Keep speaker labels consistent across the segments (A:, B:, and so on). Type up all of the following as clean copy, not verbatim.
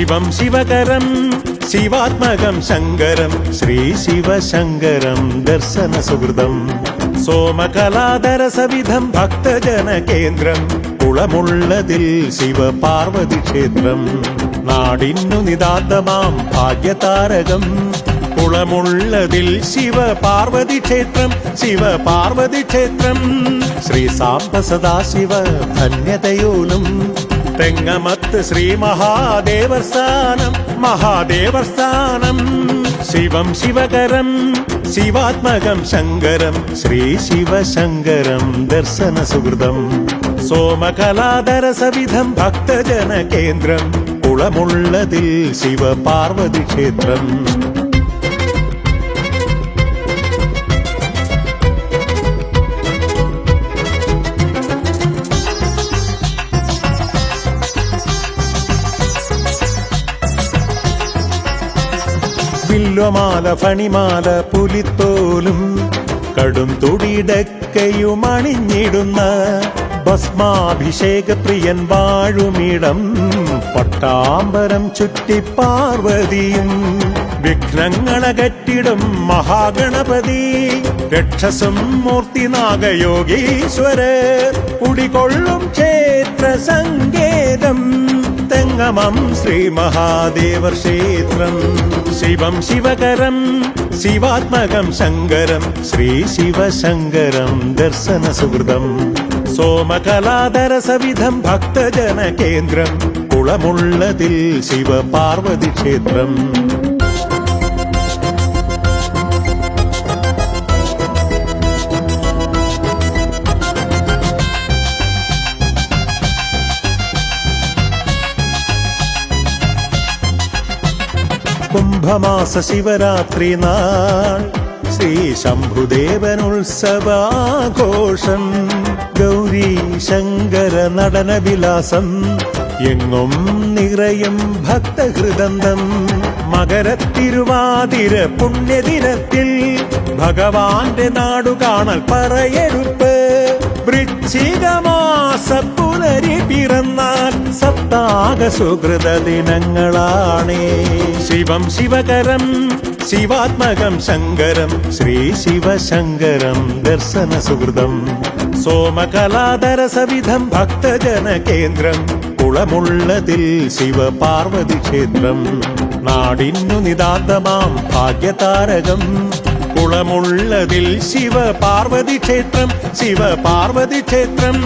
A: ശിവം ശിവകരം ശിവാത്മകം ശങ്കരം ശ്രീ ശിവശങ്കരം ദർശന സുഹൃതം സോമകലാധരസവിധം ഭക്തജന കേന്ദ്രം കുളമുള്ളതിൽ ശിവ പാർവതി ക്ഷേത്രം നാടിന്നു നിതാന്തമാം ഭാഗ്യതാരകം കുളമുള്ളതിൽ ശിവ പാർവതി ക്ഷേത്രം ശിവ പാർവതി ക്ഷേത്രം ശ്രീ സാംബ സദാശിവ ധന്യതയോലും തെങ്ങമത്ത് ശ്രീ മഹാദേവർ സ്ഥാനം മഹാദേവർ സ്ഥാനം ശിവം ശിവകരം ശിവാത്മകം ശങ്കരം ശ്രീ ശിവശങ്കരം ദർശന സുഹൃതം സോമകലാധരസവിധം ഭക്തജന കേന്ദ്രം കുളമുള്ളതിൽ ശിവ പാർവതി ക്ഷേത്രം വില്വമാല ഫണിമാല പുലിത്തോലും കടും തുടിടക്കയും അണിഞ്ഞിടുന്ന ഭസ്മാഭിഷേക പ്രിയൻ വാഴുമിടം പട്ടാമ്പരം ചുറ്റി പാർവതിയും വിഘ്നങ്ങളകറ്റിടും മഹാഗണപതി രക്ഷസും മൂർത്തി നാഗയോഗീശ്വരർ കുടികൊള്ളും ക്ഷേത്ര സങ്കേതം തെങ്ങമം ശ്രീ മഹാദേവർ ക്ഷേത്രം ശിവം ശിവകരം ശിവാത്മകം ശങ്കരം ശ്രീ ശിവശങ്കരം ദർശന സുഹൃതം സോമകലാധരസവിധം ഭക്തജന കേന്ദ്രം കുളമുള്ളതിൽ ശിവ പാർവതി ക്ഷേത്രം കുംഭമാസ ശിവരാത്രി നാൾ ശ്രീ ശംഭുദേവനുത്സവാഘോഷം ഗൗരി ശങ്കര നടനവിലാസം എങ്ങും നിറയും ഭക്തഹൃദന്തം മകരത്തിരുവാതിര പുണ്യദിനത്തിൽ ഭഗവാന്റെ നാടു കാണൽ പറയെടുപ്പ് വൃശ്ചികമാസ പുലരി പിറന്നാൽ സപ്താഹ സുഹൃത ദിനങ്ങളാണേ ശിവം ശിവകരം ശിവാത്മകം ശങ്കരം ശ്രീ ശിവശങ്കരം ദർശന സുഹൃതം സോമകലാധരസവിധം ഭക്തജന കേന്ദ്രം കുളമുള്ളതിൽ ശിവ പാർവതി ക്ഷേത്രം നാടിന്നു നിതാന്തമാം ഭാഗ്യതാരകം കുളമുള്ളതിൽ ശിവ പാർവതി ക്ഷേത്രം ശിവ പാർവതി ക്ഷേത്രം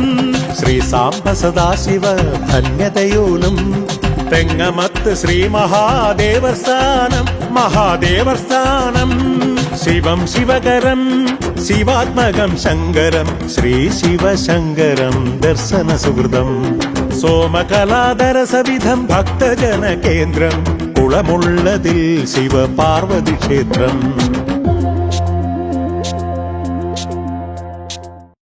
A: ശ്രീ സാംബ സദാശിവ ധന്യതയോലും തെങ്ങമത്ത് ശ്രീ മഹാദേവർ സ്ഥാനം മഹാദേവർ സ്ഥാനം ശിവം ശിവകരം ശിവാത്മകം ശങ്കരം ശ്രീ ശിവശങ്കരം ദർശന സുഹൃതം സോമകലാധരസവിധം ഭക്തജന കേന്ദ്രം കുളമുള്ളതിൽ ശിവ പാർവതി ക്ഷേത്രം